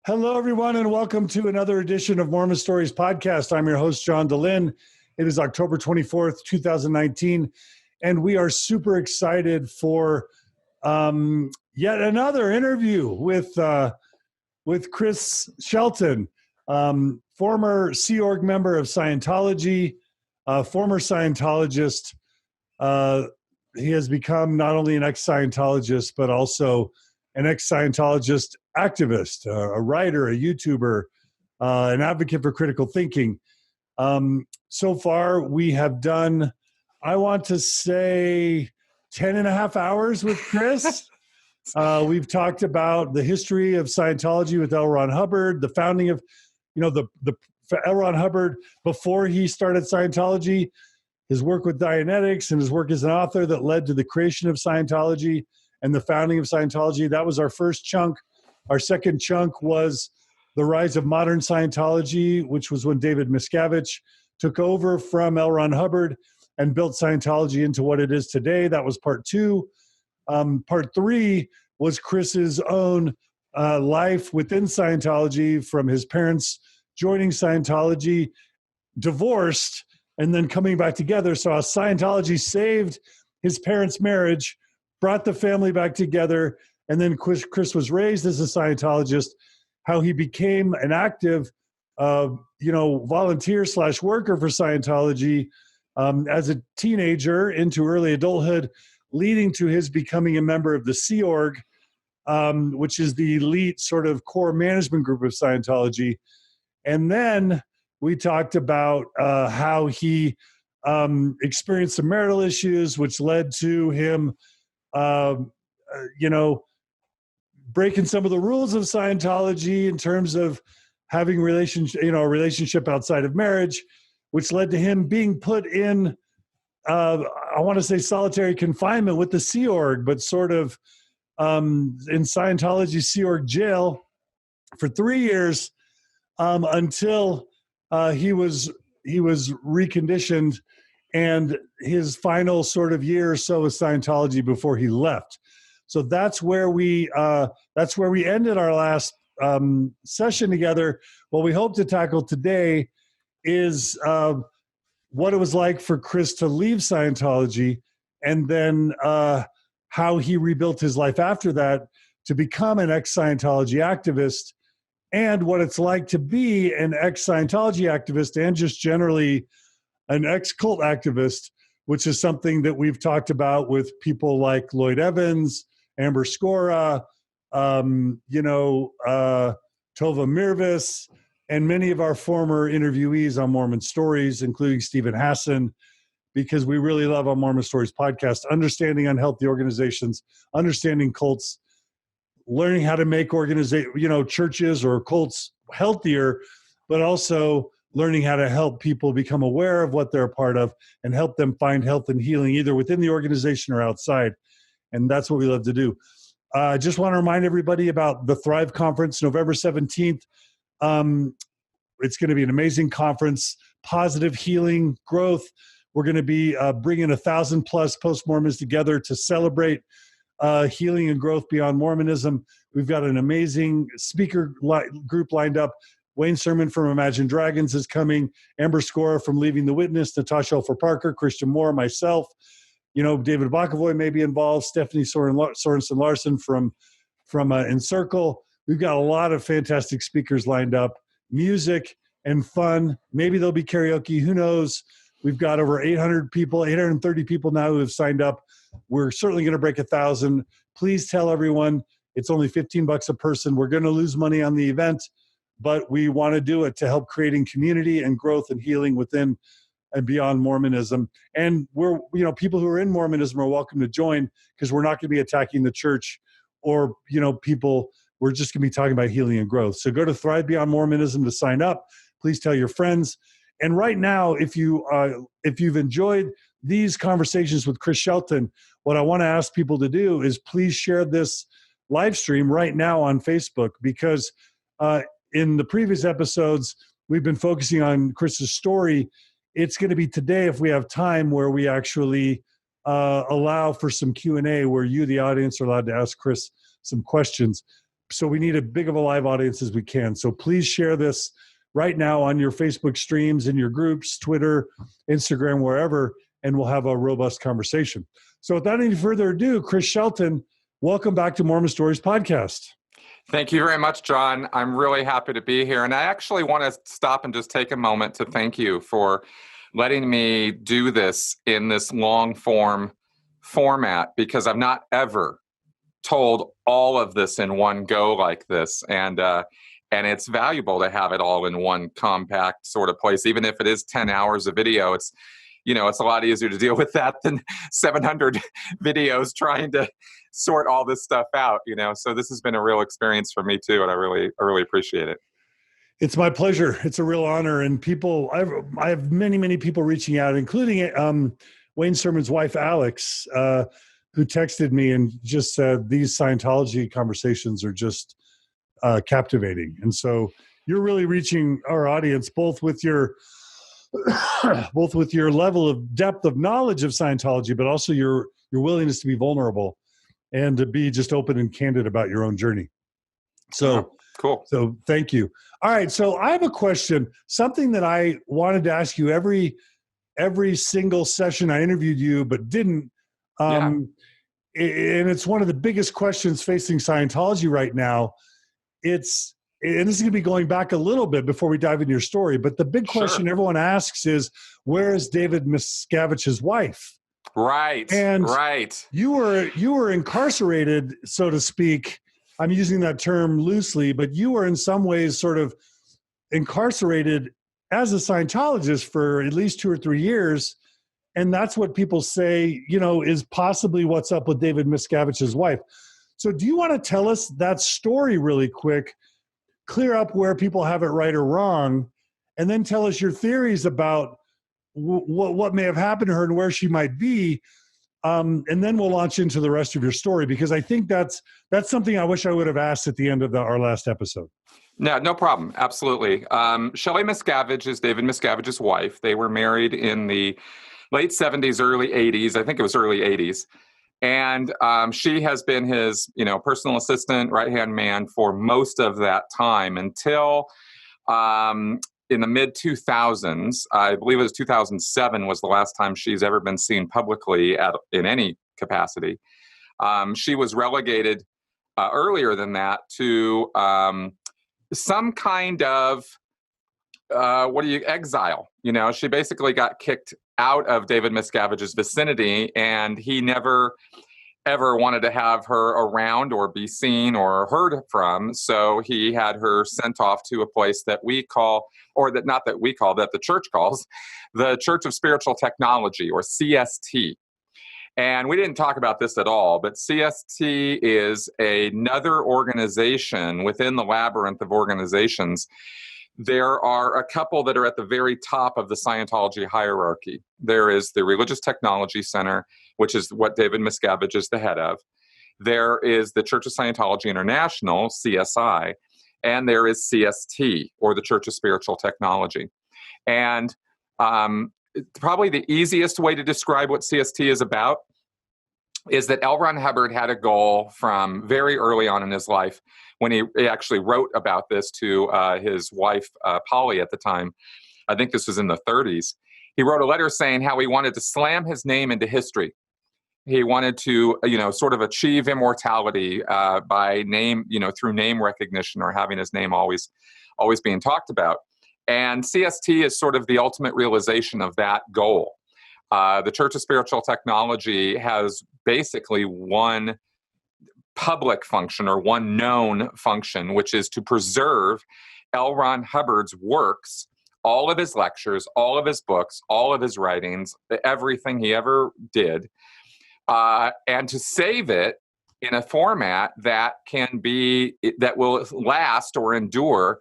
Hello, everyone, and welcome to another edition of Mormon Stories Podcast. I'm your host, John Dehlin. It is October 24th, 2019, and we are super excited for yet another interview with Chris Shelton, former Sea Org member of Scientology, former Scientologist. He has become not only an ex-Scientologist, but also an ex-Scientologist activist, a writer, a YouTuber, an advocate for critical thinking. So far, we have done, I want to say, 10 and a half hours with Chris. We've talked about the history of Scientology with L. Ron Hubbard, the founding of, the L. Ron Hubbard before he started Scientology, his work with Dianetics, and his work as an author that led to the creation of Scientology and the founding of Scientology. That was our first chunk. Our second chunk was the rise of modern Scientology, which was when David Miscavige took over from L. Ron Hubbard and built Scientology into what it is today. That was part two. Part three was Chris's own life within Scientology, from his parents joining Scientology, divorced, and then coming back together. So how Scientology saved his parents' marriage, brought the family back together, and then Chris was raised as a Scientologist, how he became an active, volunteer / worker for Scientology as a teenager into early adulthood, leading to his becoming a member of the Sea Org, which is the elite sort of core management group of Scientology. And then we talked about how he experienced some marital issues, which led to him breaking some of the rules of Scientology in terms of having a relationship outside of marriage, which led to him being put in, I want to say, solitary confinement with the Sea Org, but sort of in Scientology Sea Org jail for 3 years until he was reconditioned, and his final sort of year or so with Scientology before he left. So that's where we ended our last session together. What we hope to tackle today is what it was like for Chris to leave Scientology, and then how he rebuilt his life after that to become an ex-Scientology activist, and what it's like to be an ex-Scientology activist and just generally an ex-cult activist, which is something that we've talked about with people like Lloyd Evans, Amber Scora, Tova Mirvis, and many of our former interviewees on Mormon Stories, including Stephen Hassan, because we really love our Mormon Stories podcast, understanding unhealthy organizations, understanding cults, learning how to make churches or cults healthier, but also learning how to help people become aware of what they're a part of and help them find health and healing either within the organization or outside. And that's what we love to do. I just want to remind everybody about the Thrive Conference, November 17th. It's going to be an amazing conference, positive healing, growth. We're going to be bringing 1,000 plus post-Mormons together to celebrate healing and growth beyond Mormonism. We've got an amazing speaker group lined up. Wayne Sermon from Imagine Dragons is coming. Amber Scora from Leaving the Witness. Natasha Elfer Parker, Christian Moore, myself. David Bakavoy may be involved. Stephanie Sorensen Larson from Encircle. We've got a lot of fantastic speakers lined up. Music and fun. Maybe there'll be karaoke. Who knows? We've got over 830 people now who have signed up. We're certainly going to break 1,000. Please tell everyone it's only $15 a person. We're going to lose money on the event, but we want to do it to help creating community and growth and healing within and beyond Mormonism. And people who are in Mormonism are welcome to join, because we're not going to be attacking the church or, people. We're just going to be talking about healing and growth. So go to Thrive Beyond Mormonism to sign up. Please tell your friends. And right now, if you've enjoyed these conversations with Chris Shelton, what I want to ask people to do is please share this live stream right now on Facebook, because in the previous episodes, we've been focusing on Chris's story. It's going to be today, if we have time, where we actually allow for some Q&A where you, the audience, are allowed to ask Chris some questions. So we need as big of a live audience as we can. So please share this right now on your Facebook streams, in your groups, Twitter, Instagram, wherever, and we'll have a robust conversation. So without any further ado, Chris Shelton, welcome back to Mormon Stories Podcast. Thank you very much, John. I'm really happy to be here. And I actually want to stop and just take a moment to thank you for letting me do this in this long form format, because I've not ever told all of this in one go like this. And it's valuable to have it all in one compact sort of place. Even if it is 10 hours of video, it's a lot easier to deal with that than 700 videos trying to sort all this stuff out, So this has been a real experience for me too, and I really appreciate it. It's my pleasure. It's a real honor. And I have many, many people reaching out, including Wayne Sermon's wife, Alex, who texted me and just said, these Scientology conversations are just captivating. And so you're really reaching our audience, both with your level of depth of knowledge of Scientology, but also your willingness to be vulnerable and to be just open and candid about your own journey. So cool. So thank you. All right. So I have a question, something that I wanted to ask you every single session I interviewed you, but didn't. And it's one of the biggest questions facing Scientology right now. And this is going to be going back a little bit before we dive into your story, but the big question everyone asks is, where is David Miscavige's wife? Right. And right. You were incarcerated, so to speak. I'm using that term loosely, but you were in some ways sort of incarcerated as a Scientologist for at least 2 or 3 years. And that's what people say, is possibly what's up with David Miscavige's wife. So do you want to tell us that story really quick, clear up where people have it right or wrong, and then tell us your theories about what may have happened to her and where she might be. And then we'll launch into the rest of your story, because I think that's something I wish I would have asked at the end of our last episode. No problem. Absolutely. Shelley Miscavige is David Miscavige's wife. They were married in the late 70s, early 80s. I think it was early 80s. And she has been his, personal assistant, right-hand man for most of that time until in the mid-2000s. I believe it was 2007 was the last time she's ever been seen publicly in any capacity. She was relegated earlier than that to some kind of exile. She basically got kicked out of David Miscavige's vicinity, and he never ever wanted to have her around or be seen or heard from. So he had her sent off to a place that we call, that the church calls, the Church of Spiritual Technology, or CST. And we didn't talk about this at all, but CST is another organization within the labyrinth of organizations. There are a couple that are at the very top of the Scientology hierarchy. There is the Religious Technology Center, which is what David Miscavige is the head of. There is the Church of Scientology International, CSI, and there is CST, or the Church of Spiritual Technology. And probably the easiest way to describe what CST is about is that L. Ron Hubbard had a goal from very early on in his life, when he actually wrote about this to his wife, Polly, at the time. I think this was in the 30s. He wrote a letter saying how he wanted to slam his name into history. He wanted to, sort of achieve immortality by name, through name recognition, or having his name always being talked about. And CST is sort of the ultimate realization of that goal. The Church of Spiritual Technology has basically one public function, or one known function, which is to preserve L. Ron Hubbard's works, all of his lectures, all of his books, all of his writings, everything he ever did, and to save it in a format that that will last or endure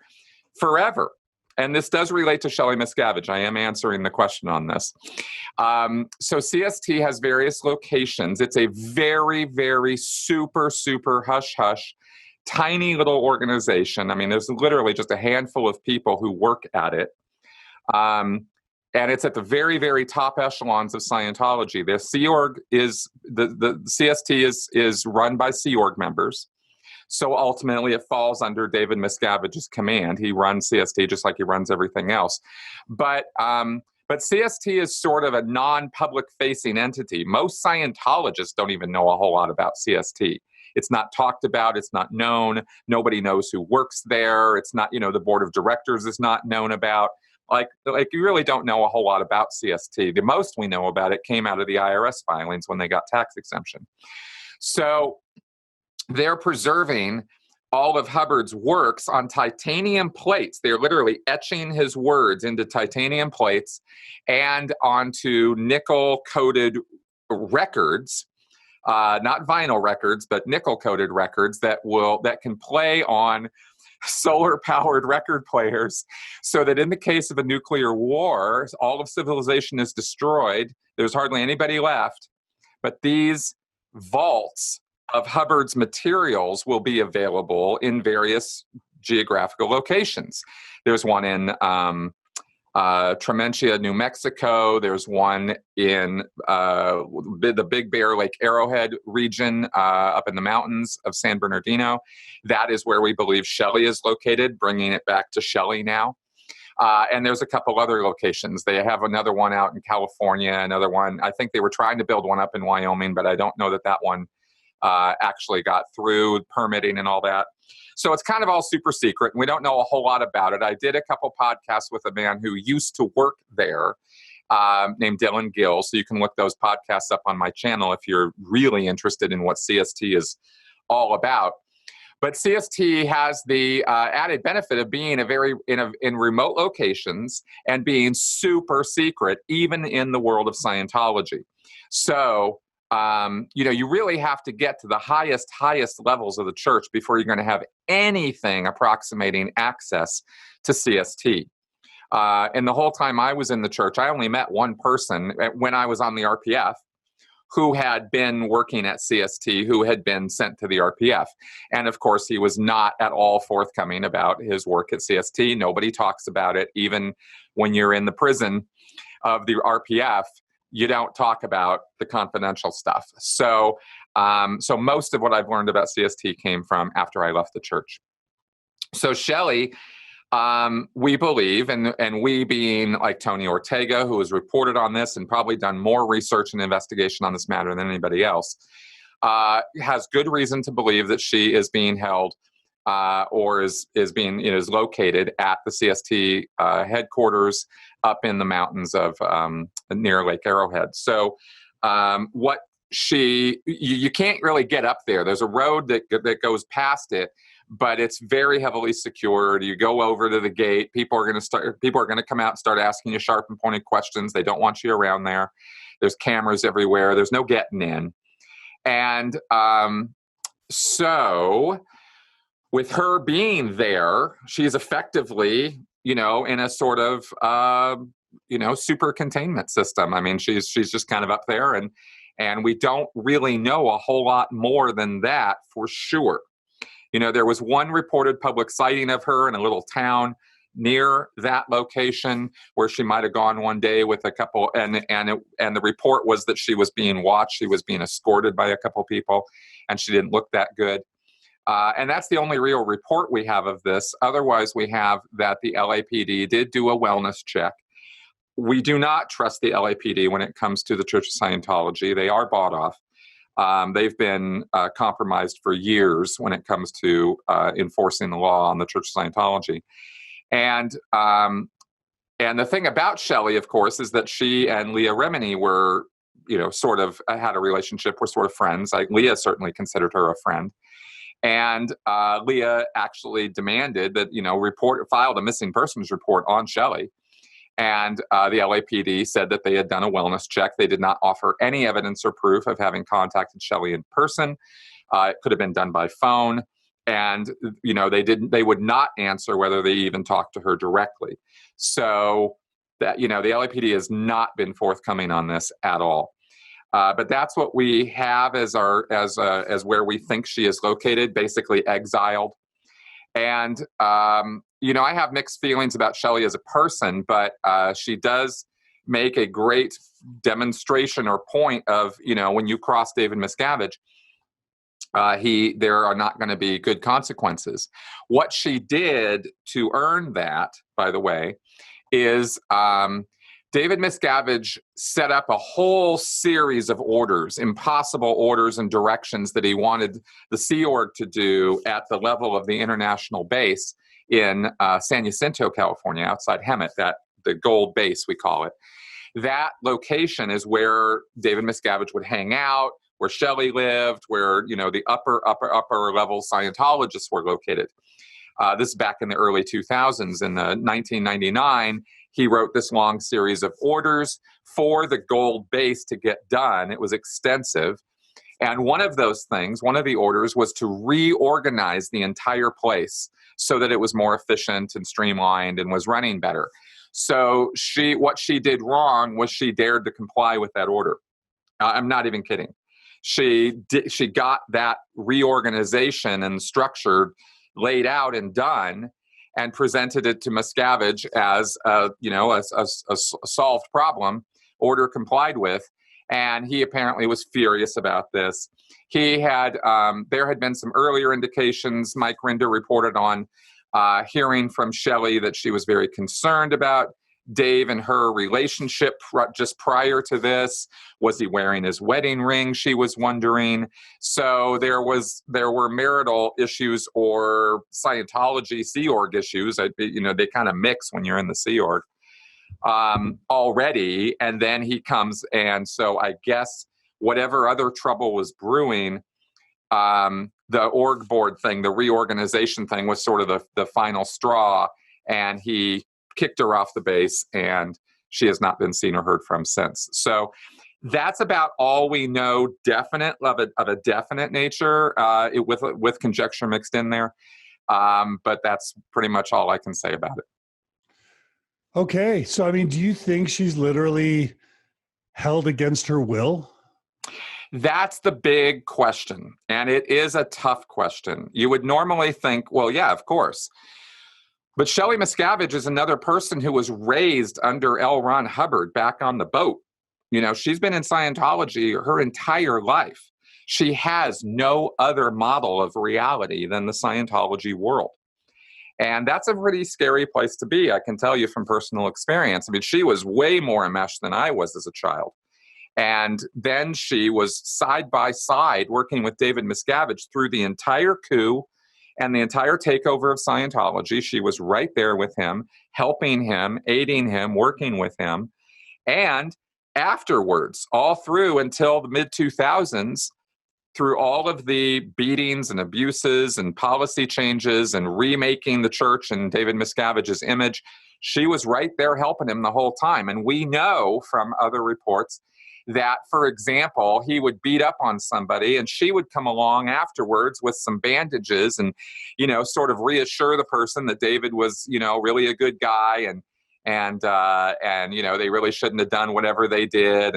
forever. And this does relate to Shelley Miscavige. I am answering the question on this. So CST has various locations. It's a very, very super, super hush-hush, tiny little organization. I mean, there's literally just a handful of people who work at it. And it's at the very, very top echelons of Scientology. The Sea Org the CST is run by Sea Org members. So ultimately, it falls under David Miscavige's command. He runs CST just like he runs everything else. But CST is sort of a non-public facing entity. Most Scientologists don't even know a whole lot about CST. It's not talked about. It's not known. Nobody knows who works there. It's not, the board of directors is not known about. Like you really don't know a whole lot about CST. The most we know about it came out of the IRS filings when they got tax exemption. So they're preserving all of Hubbard's works on titanium plates. They're literally etching his words into titanium plates and onto nickel-coated records, not vinyl records, but nickel-coated records that can play on solar-powered record players, so that in the case of a nuclear war, all of civilization is destroyed. There's hardly anybody left, but these vaults of Hubbard's materials will be available in various geographical locations. There's one in Trementia, New Mexico. There's one in the Big Bear Lake Arrowhead region up in the mountains of San Bernardino. That is where we believe Shelley is located, bringing it back to Shelley now. And there's a couple other locations. They have another one out in California, another one. I think they were trying to build one up in Wyoming, but I don't know that one actually got through permitting and all that. So it's kind of all super secret, and we don't know a whole lot about it. I did a couple podcasts with a man who used to work there named Dylan Gill, so you can look those podcasts up on my channel if you're really interested in what CST is all about. But CST has the added benefit of being in remote locations and being super secret, even in the world of Scientology. So you really have to get to the highest levels of the church before you're going to have anything approximating access to CST. And the whole time I was in the church, I only met one person when I was on the RPF who had been working at CST, who had been sent to the RPF. And of course, he was not at all forthcoming about his work at CST. Nobody talks about it. Even when you're in the prison of the RPF, you don't talk about the confidential stuff. So most of what I've learned about CST came from after I left the church. So Shelley, we believe, and we being like Tony Ortega, who has reported on this and probably done more research and investigation on this matter than anybody else, has good reason to believe that she is being held or is located at the CST headquarters up in the mountains of near Lake Arrowhead. So you can't really get up there. There's a road that goes past it, but it's very heavily secured. You go over to the gate. People are going to come out and start asking you sharp and pointed questions. They don't want you around there. There's cameras everywhere. There's no getting in. And so with her being there, she's effectively, in a sort of, super containment system. I mean, she's just kind of up there, and we don't really know a whole lot more than that for sure. There was one reported public sighting of her in a little town near that location where she might have gone one day with a couple, and the report was that she was being watched. She was being escorted by a couple people, and she didn't look that good. And that's the only real report we have of this. Otherwise, we have that the LAPD did do a wellness check. We do not trust the LAPD when it comes to the Church of Scientology. They are bought off. They've been compromised for years when it comes to enforcing the law on the Church of Scientology. And the thing about Shelley, of course, is that she and Leah Remini were, sort of had a relationship, were sort of friends. Leah certainly considered her a friend. And Leah actually demanded that, filed a missing persons report on Shelley. And the LAPD said that they had done a wellness check. They did not offer any evidence or proof of having contacted Shelley in person. It could have been done by phone. And, they would not answer whether they even talked to her directly. So that, the LAPD has not been forthcoming on this at all. But that's what we have as where we think she is located, basically exiled. And, I have mixed feelings about Shelley as a person, but she does make a great demonstration or point of, when you cross David Miscavige, there are not going to be good consequences. What she did to earn that, by the way, is David Miscavige set up a whole series of orders, impossible orders and directions that he wanted the Sea Org to do at the level of the international base in San Jacinto, California, outside Hemet, the gold base, we call it. That location is where David Miscavige would hang out, where Shelley lived, where, the upper level Scientologists were located. This is back in the early 2000s. In 1999, he wrote this long series of orders for the gold base to get done. It was extensive. And one of the orders was to reorganize the entire place so that it was more efficient and streamlined and was running better. So what she did wrong was she dared to comply with that order. I'm not even kidding. She got that reorganization and structure laid out and done, and presented it to Miscavige as a solved problem, order complied with, and he apparently was furious about this. He had there had been some earlier indications. Mike Rinder reported on hearing from Shelley that she was very concerned about Dave and her relationship just prior to this. Was he wearing his wedding ring? She was wondering. So there were marital issues or Scientology Sea Org issues. They kind of mix when you're in the Sea Org already. And then he comes, and so I guess whatever other trouble was brewing, the org board thing, the reorganization thing, was sort of the final straw, and he kicked her off the base, and she has not been seen or heard from since. So that's about all we know definite of a definite nature, with conjecture mixed in there. But that's pretty much all I can say about it. Okay. So, do you think she's literally held against her will? That's the big question. And it is a tough question. You would normally think, well, yeah, of course. But Shelley Miscavige is another person who was raised under L. Ron Hubbard back on the boat. She's been in Scientology her entire life. She has no other model of reality than the Scientology world. And that's a pretty scary place to be, I can tell you from personal experience. She was way more enmeshed than I was as a child. And then she was side by side working with David Miscavige through the entire coup and the entire takeover of Scientology. She was right there with him, helping him, aiding him, working with him. And afterwards, all through until the mid-2000s, through all of the beatings and abuses and policy changes and remaking the church in David Miscavige's image, she was right there helping him the whole time. And we know from other reports that, for example, he would beat up on somebody and she would come along afterwards with some bandages and, sort of reassure the person that David was, really a good guy and they really shouldn't have done whatever they did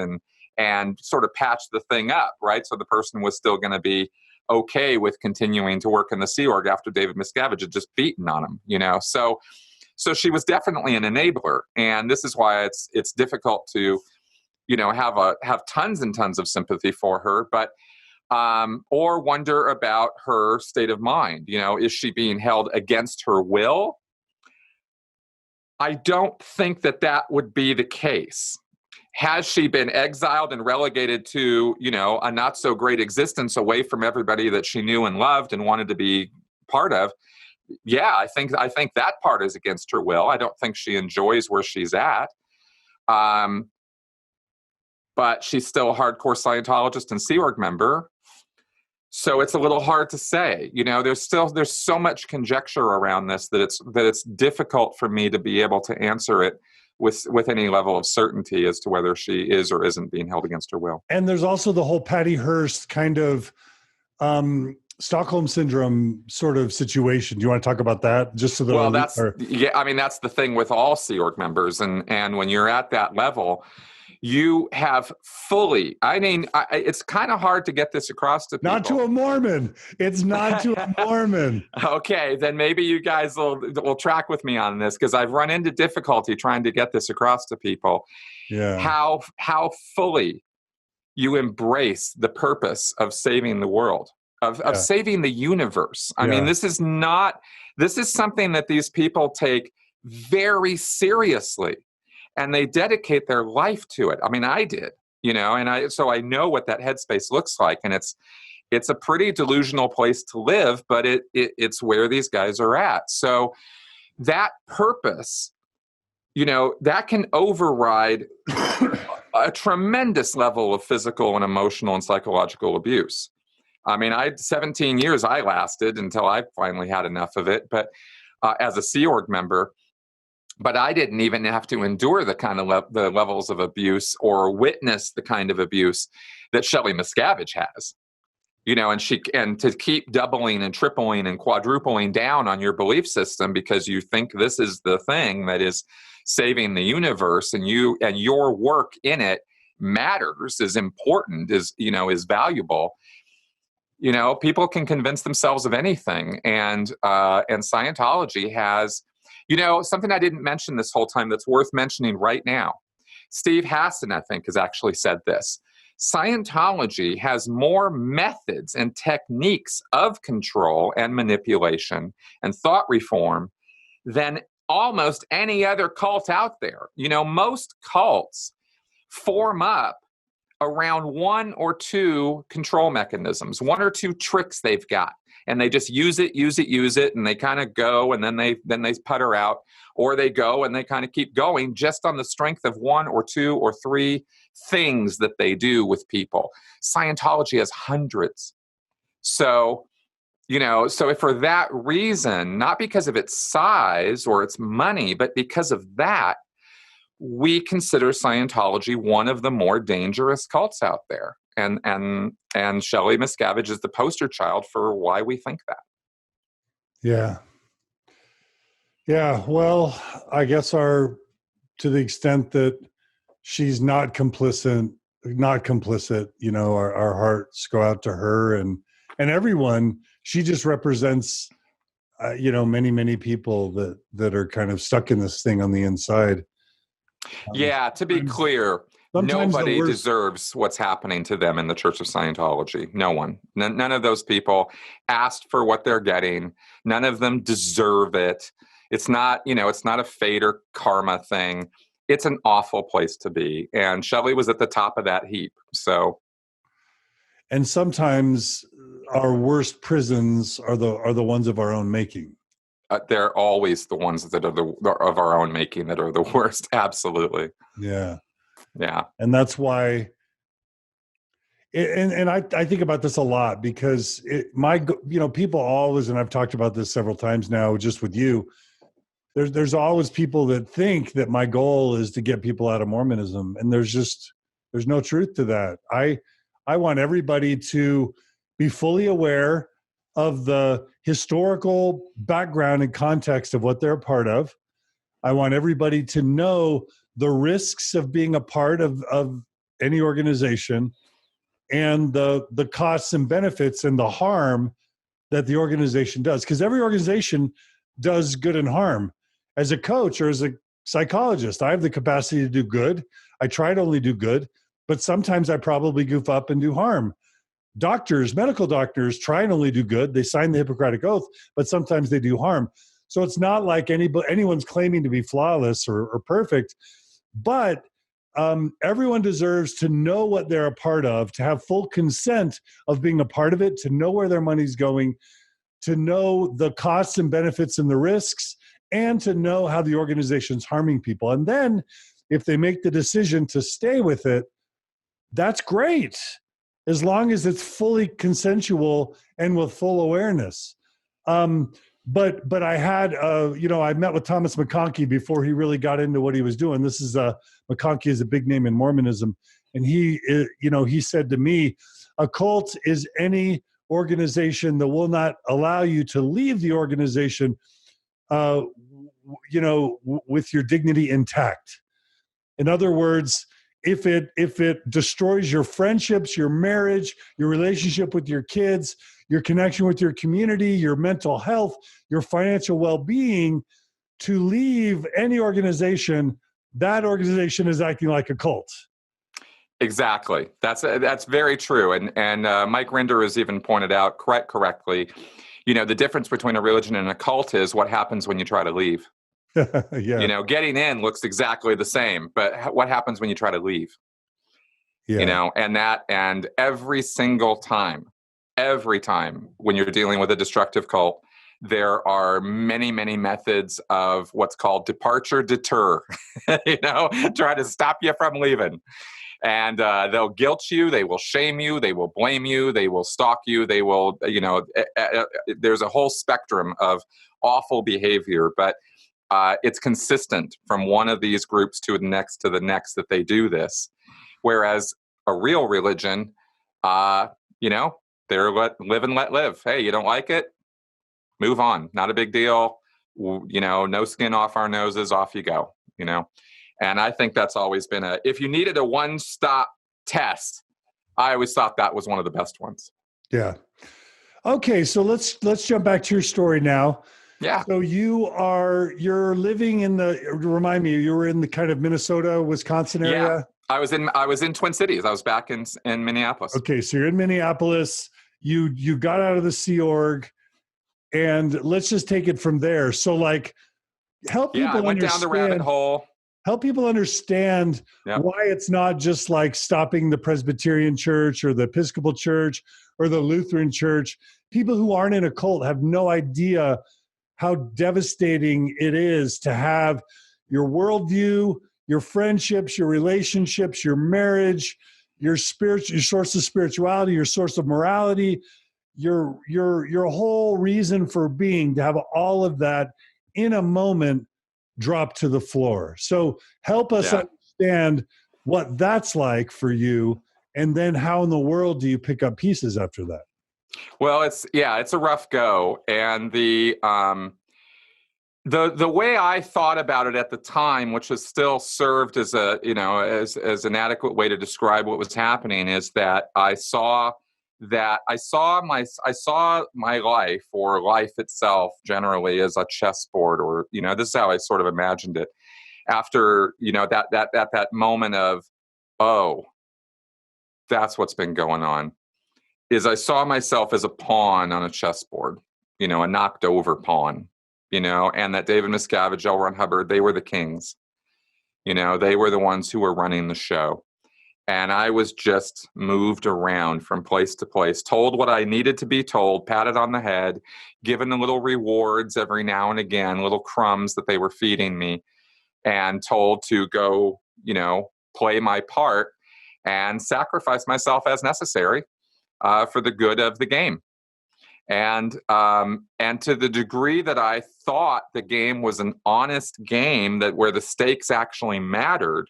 and sort of patch the thing up, right? So the person was still going to be okay with continuing to work in the Sea Org after David Miscavige had just beaten on him, So she was definitely an enabler, and this is why it's difficult to have tons and tons of sympathy for her, but or wonder about her state of mind. Is she being held against her will? I don't think that would be the case. Has she been exiled and relegated to, a not so great existence away from everybody that she knew and loved and wanted to be part of? Yeah, I think that part is against her will. I don't think she enjoys where she's at. But she's still a hardcore Scientologist and Sea Org member. So it's a little hard to say. There's so much conjecture around this that it's difficult for me to be able to answer it with any level of certainty as to whether she is or isn't being held against her will. And there's also the whole Patty Hearst kind of Stockholm syndrome sort of situation. Do you want to talk about that? Just so that that's the thing with all Sea Org members, and when you're at that level, you have fully, it's kind of hard to get this across to people. Not to a Mormon. It's not to a Mormon. Okay, then maybe you guys will track with me on this, because I've run into difficulty trying to get this across to people. Yeah. How fully you embrace the purpose of saving the world. of saving the universe. I Yeah. mean, this is something that these people take very seriously, and they dedicate their life to it. I mean, I did, so I know what that headspace looks like, and it's a pretty delusional place to live, but it's where these guys are at. So that purpose, that can override a tremendous level of physical and emotional and psychological abuse. I mean, 17 years I lasted until I finally had enough of it, but as a Sea Org member, but I didn't even have to endure the kind of the levels of abuse or witness the kind of abuse that Shelley Miscavige has. And to keep doubling and tripling and quadrupling down on your belief system because you think this is the thing that is saving the universe, and your work in it matters, is important, is valuable. People can convince themselves of anything, and Scientology has, something I didn't mention this whole time that's worth mentioning right now. Steve Hassan, I think, has actually said this. Scientology has more methods and techniques of control and manipulation and thought reform than almost any other cult out there. Most cults form up around one or two control mechanisms, one or two tricks they've got, and they just use it, and they kind of go, and then they putter out, or they go and they kind of keep going just on the strength of one or two or three things that they do with people. Scientology has hundreds. So if for that reason, not because of its size or its money, but because of that, we consider Scientology one of the more dangerous cults out there. And Shelley Miscavige is the poster child for why we think that. Yeah. Yeah. Well, I guess to the extent that she's not complicit, our hearts go out to her and everyone. She just represents, many, many people that are kind of stuck in this thing on the inside. Yeah, to be clear, nobody deserves what's happening to them in the Church of Scientology. No one. None of those people asked for what they're getting. None of them deserve it. It's not, it's not a fate or karma thing. It's an awful place to be. And Shelley was at the top of that heap. So, and sometimes our worst prisons are the ones of our own making. They're always the ones that are of our own making that are the worst. Absolutely. Yeah. Yeah. And that's why, and I think about this a lot because people always, and I've talked about this several times now, just with you, there's always people that think that my goal is to get people out of Mormonism. And there's no truth to that. I want everybody to be fully aware of the historical background and context of what they're a part of. I want everybody to know the risks of being a part of any organization and the costs and benefits and the harm that the organization does. Because every organization does good and harm. As a coach or as a psychologist, I have the capacity to do good. I try to only do good, but sometimes I probably goof up and do harm. Doctors, medical doctors, try and only do good. They sign the Hippocratic Oath, but sometimes they do harm. So it's not like anyone's claiming to be flawless or perfect, but everyone deserves to know what they're a part of, to have full consent of being a part of it, to know where their money's going, to know the costs and benefits and the risks, and to know how the organization's harming people. And then if they make the decision to stay with it, that's great, as long as it's fully consensual and with full awareness. But I had, I met with Thomas McConkie before he really got into what he was doing. McConkie is a big name in Mormonism. And he said to me, a cult is any organization that will not allow you to leave the organization, with your dignity intact. In other words, if it destroys your friendships, your marriage, your relationship with your kids, your connection with your community, your mental health, your financial well-being, to leave any organization, that organization is acting like a cult. Exactly. That's very true. And Mike Rinder has even pointed out correctly, the difference between a religion and a cult is what happens when you try to leave. Yeah. Getting in looks exactly the same, but what happens when you try to leave? Yeah. And every single time when you're dealing with a destructive cult, there are many, many methods of what's called departure deter, try to stop you from leaving. And they'll guilt you, they will shame you, they will blame you, they will stalk you, they will, there's a whole spectrum of awful behavior, but it's consistent from one of these groups to the next that they do this. Whereas a real religion, they're live and let live. Hey, you don't like it? Move on. Not a big deal. No skin off our noses, off you go, And I think that's always been if you needed a one-stop test, I always thought that was one of the best ones. Yeah. Okay, so let's jump back to your story now. Yeah. So you're living remind me, you were in the kind of Minnesota, Wisconsin area? Yeah. I was in Twin Cities. I was back in Minneapolis. Okay, so you're in Minneapolis. You got out of the Sea Org, and let's just take it from there. So help people I went understand, down the rabbit hole. Help people understand why it's not just like stopping the Presbyterian Church or the Episcopal Church or the Lutheran Church. People who aren't in a cult have no idea how devastating it is to have your worldview, your friendships, your relationships, your marriage, your source of spirituality, your source of morality, your whole reason for being, to have all of that in a moment drop to the floor. So help us understand what that's like for you, and then how in the world do you pick up pieces after that? Well, it's a rough go, and the way I thought about it at the time, which has still served as as an adequate way to describe what was happening, is that I saw my life, or life itself generally, as a chessboard, or this is how I sort of imagined it. After that moment of, oh, that's what's been going on, is I saw myself as a pawn on a chessboard, a knocked over pawn, and that David Miscavige, L. Ron Hubbard, they were the kings. They were the ones who were running the show. And I was just moved around from place to place, told what I needed to be told, patted on the head, given the little rewards every now and again, little crumbs that they were feeding me, and told to go, play my part and sacrifice myself as necessary for the good of the game. And to the degree that I thought the game was an honest game, that where the stakes actually mattered,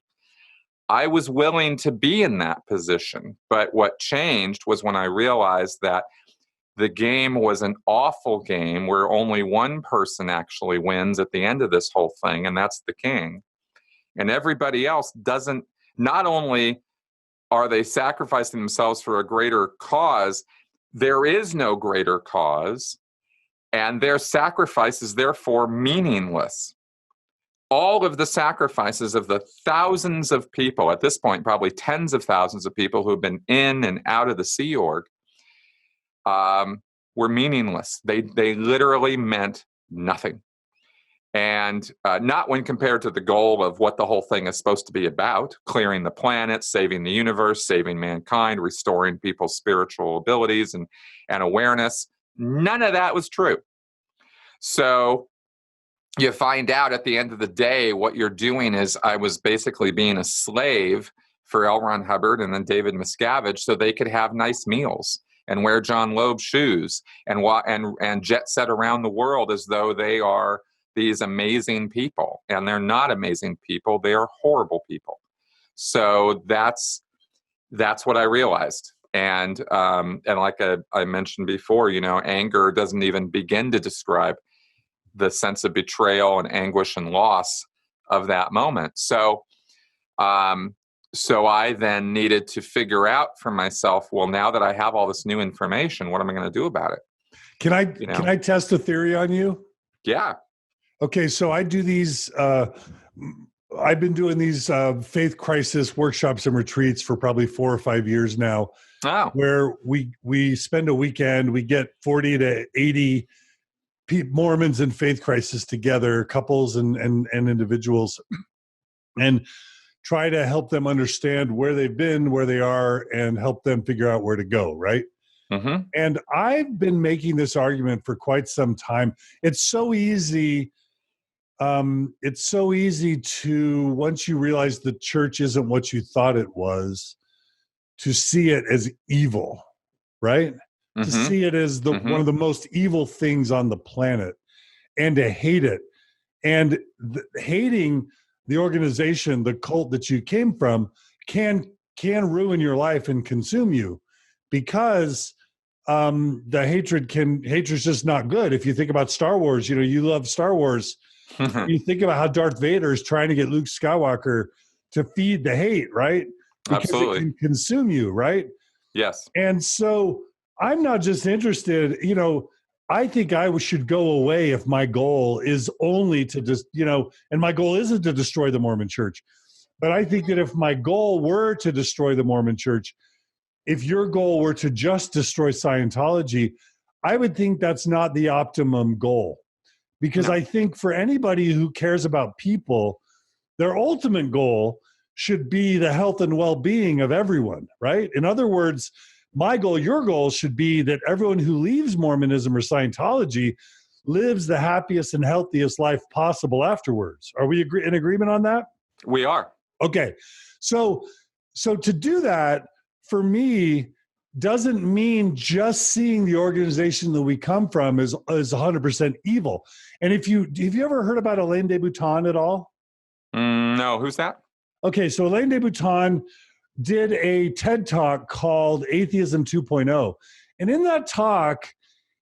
I was willing to be in that position. But what changed was when I realized that the game was an awful game where only one person actually wins at the end of this whole thing, and that's the king. And everybody else doesn't. Not only are they sacrificing themselves for a greater cause, there is no greater cause, and their sacrifice is therefore meaningless. All of the sacrifices of the thousands of people, at this point, probably tens of thousands of people who have been in and out of the Sea Org, were meaningless. They literally meant nothing. And not when compared to the goal of what the whole thing is supposed to be about: clearing the planet, saving the universe, saving mankind, restoring people's spiritual abilities and awareness. None of that was true. So you find out at the end of the day, what you're doing is, I was basically being a slave for L. Ron Hubbard and then David Miscavige, so they could have nice meals and wear John Loeb shoes and jet set around the world as though they are these amazing people. And they're not amazing people. They are horrible people. So that's what I realized. And like I mentioned before, anger doesn't even begin to describe the sense of betrayal and anguish and loss of that moment. So I then needed to figure out for myself, well, now that I have all this new information, what am I going to do about it? Can I test a theory on you? Yeah. Okay, so I do these I've been doing these faith crisis workshops and retreats for probably 4 or 5 years now, Oh. where we spend a weekend, we get 40 to 80 Mormons in faith crisis together, couples and individuals, and try to help them understand where they've been, where they are, and help them figure out where to go, right? Mm-hmm. And I've been making this argument for quite some time. It's so easy. It's so easy to, once you realize the church isn't what you thought it was, to see it as evil, right? To see it as one of the most evil things on the planet, and to hate it. And hating the organization, the cult that you came from, can ruin your life and consume you, because the hatred's just not good. If you think about Star Wars, you love Star Wars. You think about how Darth Vader is trying to get Luke Skywalker to feed the hate, right? Because Absolutely. it can consume you, right? Yes. And so I'm not just interested, I think I should go away if my goal is only to just, and my goal isn't to destroy the Mormon church. But I think that if my goal were to destroy the Mormon church, if your goal were to just destroy Scientology, I would think that's not the optimum goal. Because I think for anybody who cares about people, their ultimate goal should be the health and well-being of everyone, right? In other words, my goal, your goal should be that everyone who leaves Mormonism or Scientology lives the happiest and healthiest life possible afterwards. Are we in agreement on that? We are. Okay. So to do that, for me, doesn't mean just seeing the organization that we come from is 100% evil. And have you ever heard about Elaine de Botton at all? No, who's that? Okay, so Elaine de Botton did a TED Talk called Atheism 2.0. And in that talk,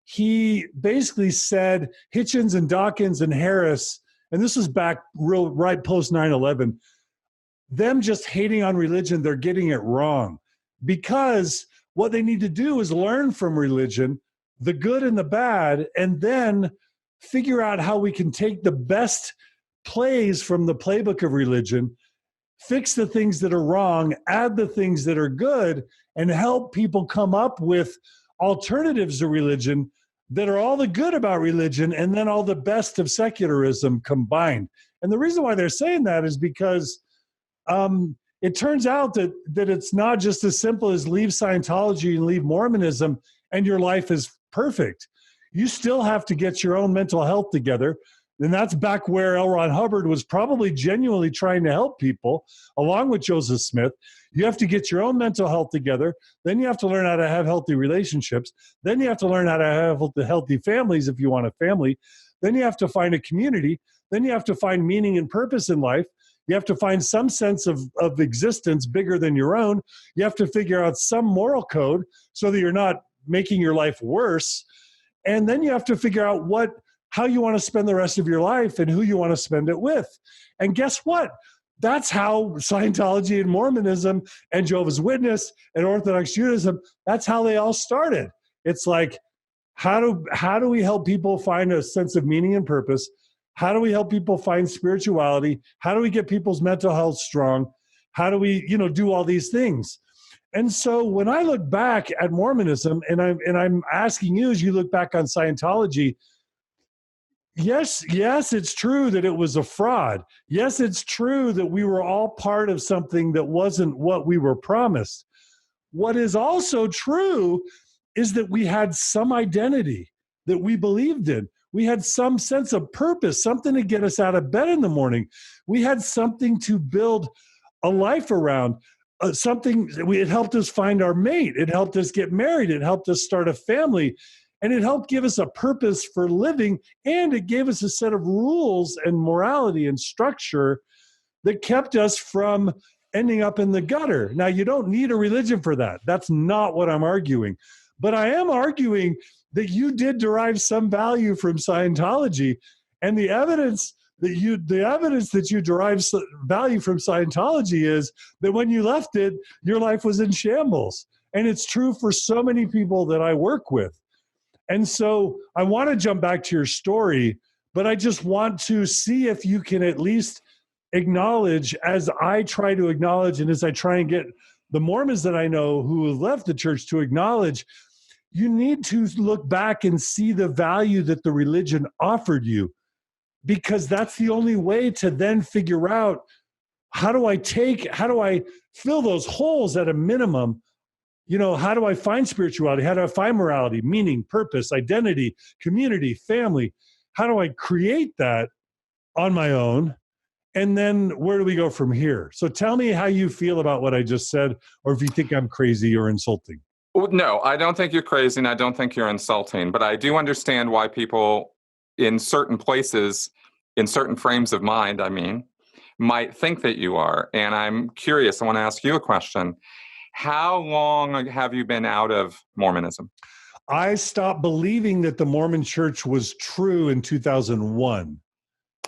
he basically said Hitchens and Dawkins and Harris, and this was back right post 9/11, them just hating on religion, they're getting it wrong. Because what they need to do is learn from religion, the good and the bad, and then figure out how we can take the best plays from the playbook of religion, fix the things that are wrong, add the things that are good, and help people come up with alternatives to religion that are all the good about religion and then all the best of secularism combined. And the reason why they're saying that is because it turns out that it's not just as simple as leave Scientology and leave Mormonism and your life is perfect. You still have to get your own mental health together. And that's back where L. Ron Hubbard was probably genuinely trying to help people, along with Joseph Smith. You have to get your own mental health together. Then you have to learn how to have healthy relationships. Then you have to learn how to have healthy families if you want a family. Then you have to find a community. Then you have to find meaning and purpose in life. You have to find some sense of existence bigger than your own. You have to figure out some moral code so that you're not making your life worse. And then you have to figure out how you want to spend the rest of your life and who you want to spend it with. And guess what? That's how Scientology and Mormonism and Jehovah's Witness and Orthodox Judaism, that's how they all started. It's like, how do we help people find a sense of meaning and purpose? How do we help people find spirituality? How do we get people's mental health strong? How do we, do all these things? And so when I look back at Mormonism, and I'm asking you as you look back on Scientology, yes, it's true that it was a fraud. Yes, it's true that we were all part of something that wasn't what we were promised. What is also true is that we had some identity that we believed in. We had some sense of purpose, something to get us out of bed in the morning. We had something to build a life around. It helped us find our mate. It helped us get married. It helped us start a family. And it helped give us a purpose for living. And it gave us a set of rules and morality and structure that kept us from ending up in the gutter. Now, you don't need a religion for that. That's not what I'm arguing. But I am arguing that you did derive some value from Scientology, and the evidence that you derive value from Scientology is that when you left it, your life was in shambles. And it's true for so many people that I work with. And so I want to jump back to your story, but I just want to see if you can at least acknowledge, as I try to acknowledge, and as I try and get the Mormons that I know who have left the church to acknowledge, you need to look back and see the value that the religion offered you, because that's the only way to then figure out, how do I fill those holes at a minimum? How do I find spirituality? How do I find morality, meaning, purpose, identity, community, family? How do I create that on my own? And then where do we go from here? So tell me how you feel about what I just said, or if you think I'm crazy or insulting. No, I don't think you're crazy, and I don't think you're insulting, but I do understand why people in certain places, in certain frames of mind, might think that you are. And I'm curious, I want to ask you a question. How long have you been out of Mormonism? I stopped believing that the Mormon church was true in 2001.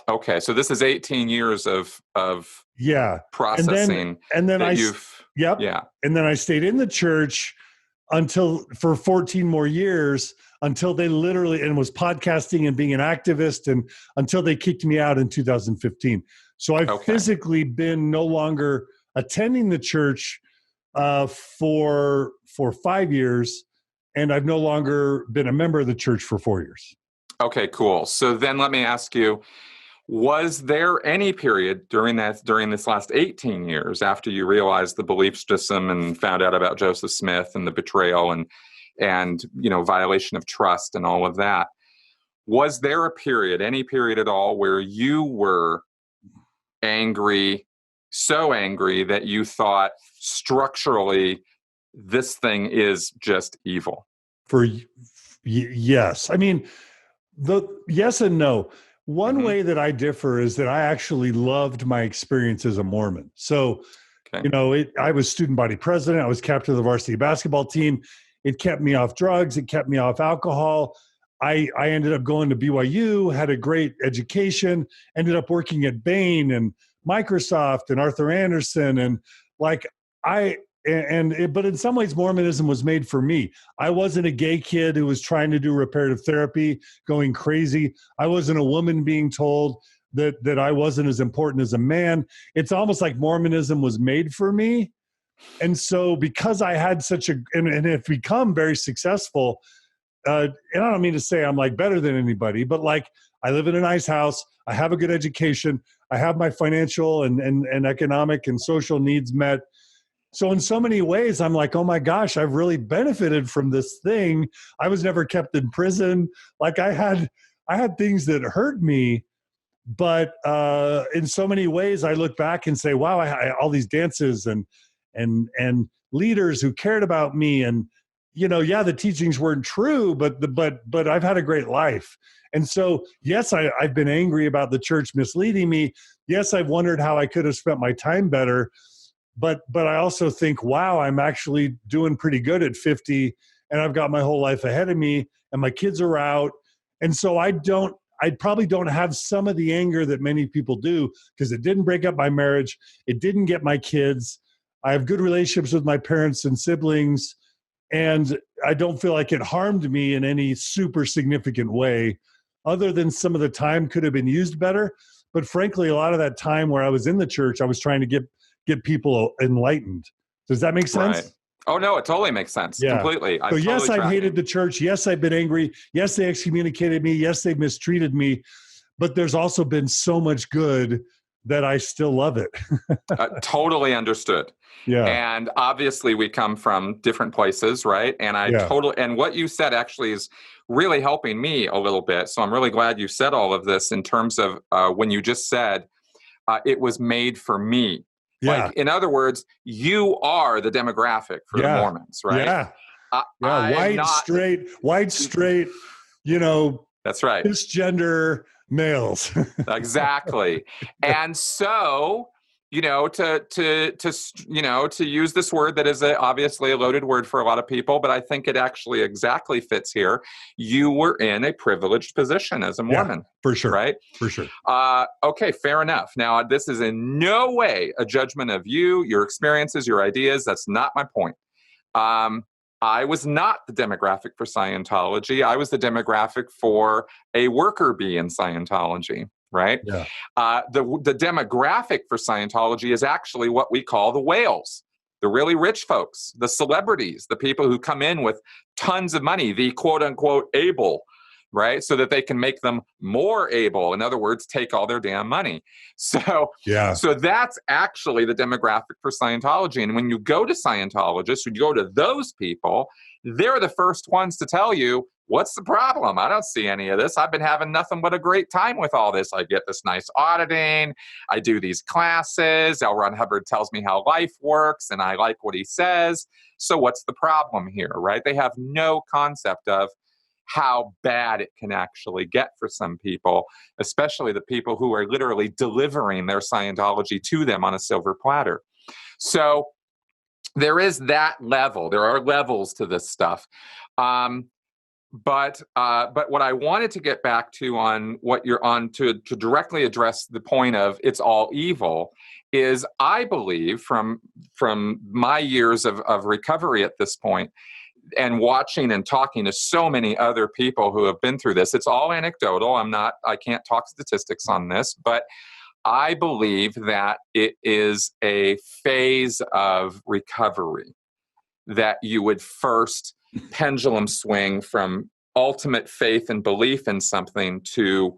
Okay, so this is 18 years of processing. And then Yeah. And then I stayed in the church for 14 more years, until they literally, and was podcasting and being an activist, and until they kicked me out in 2015. So I've physically been no longer attending the church for 5 years, and I've no longer been a member of the church for 4 years. Okay, cool. So then let me ask you, was there any period during this last 18 years, after you realized the belief system and found out about Joseph Smith and the betrayal and violation of trust and all of that, was there any period at all, where you were angry, so angry that you thought structurally this thing is just evil? Yes. Yes and no. One way that I differ is that I actually loved my experience as a Mormon. So, I was student body president. I was captain of the varsity basketball team. It kept me off drugs. It kept me off alcohol. I ended up going to BYU, had a great education, ended up working at Bain and Microsoft and Arthur Andersen. And but in some ways, Mormonism was made for me. I wasn't a gay kid who was trying to do reparative therapy, going crazy. I wasn't a woman being told that I wasn't as important as a man. It's almost like Mormonism was made for me. And so because I had and have become very successful, and I don't mean to say I'm like better than anybody, but like, I live in a nice house. I have a good education. I have my financial and economic and social needs met. So in so many ways, I'm like, oh my gosh, I've really benefited from this thing. I was never kept in prison. Like I had things that hurt me, but in so many ways, I look back and say, wow, I all these dances and leaders who cared about me, and the teachings weren't true, but I've had a great life. And so, yes, I've been angry about the church misleading me. Yes, I've wondered how I could have spent my time better. But I also think, wow, I'm actually doing pretty good at 50, and I've got my whole life ahead of me, and my kids are out. And so I probably don't have some of the anger that many people do, because it didn't break up my marriage. It didn't get my kids. I have good relationships with my parents and siblings, and I don't feel like it harmed me in any super significant way, other than some of the time could have been used better. But frankly, a lot of that time where I was in the church, I was trying to get people enlightened. Does that make sense? Right. Oh, no, it totally makes sense. Yeah. Completely. So yes, I've hated the church. Yes, I've been angry. Yes, they excommunicated me. Yes, they've mistreated me. But there's also been so much good that I still love it. Totally understood. Yeah. And obviously we come from different places, right? And and what you said actually is really helping me a little bit. So I'm really glad you said all of this, in terms of when you just said it was made for me. Yeah. Like, in other words, you are the demographic for the Mormons, right? Yeah. White, straight, that's right. Cisgender males. Exactly. And so, to use this word that is obviously a loaded word for a lot of people, but I think it actually exactly fits here. You were in a privileged position as a Mormon. Yeah, for sure. Right? For sure. Okay, fair enough. Now, this is in no way a judgment of you, your experiences, your ideas. That's not my point. I was not the demographic for Scientology. I was the demographic for a worker bee in Scientology. right? Yeah. The demographic for Scientology is actually what we call the whales, the really rich folks, the celebrities, the people who come in with tons of money, the quote unquote able, right? So that they can make them more able. In other words, take all their damn money. So, Yeah. so that's actually the demographic for Scientology. And when you go to Scientologists, when you go to those people, they're the first ones to tell you, what's the problem? I don't see any of this. I've been having nothing but a great time with all this. I get this nice auditing. I do these classes. L. Ron Hubbard tells me how life works, and I like what he says. So what's the problem here, right? They have no concept of how bad it can actually get for some people, especially the people who are literally delivering their Scientology to them on a silver platter. So there is that level. There are levels to this stuff. But what I wanted to get back to on what you're on to directly address the point of it's all evil is I believe from my years of recovery at this point and watching and talking to so many other people who have been through this, it's all anecdotal. I can't talk statistics on this, but I believe that it is a phase of recovery that you would first pendulum swing from ultimate faith and belief in something to,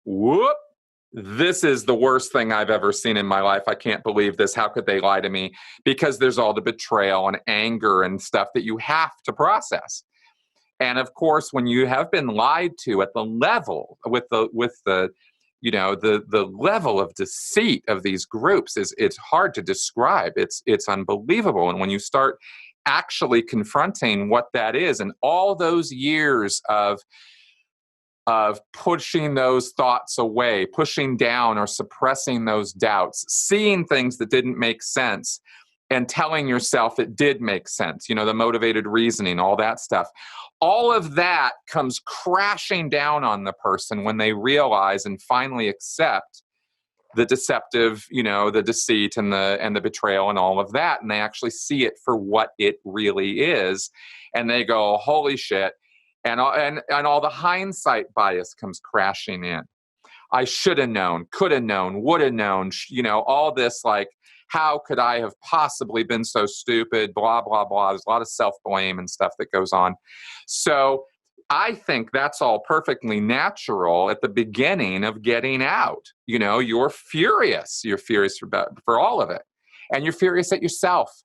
whoop, this is the worst thing I've ever seen in my life. I can't believe this. How could they lie to me? Because there's all the betrayal and anger and stuff that you have to process. And of course, when you have been lied to at the level with the level of deceit of these groups it's hard to describe. It's unbelievable. And when you start actually confronting what that is and all those years of pushing those thoughts away, pushing down or suppressing those doubts, seeing things that didn't make sense and telling yourself it did make sense, the motivated reasoning, all that stuff. All of that comes crashing down on the person when they realize and finally accept the deceptive, the deceit and the betrayal and all of that. And they actually see it for what it really is. And they go, holy shit. And all the hindsight bias comes crashing in. I should have known, could have known, would have known, all this like, how could I have possibly been so stupid, blah, blah, blah. There's a lot of self-blame and stuff that goes on. So I think that's all perfectly natural at the beginning of getting out. You're furious. You're furious for all of it. And you're furious at yourself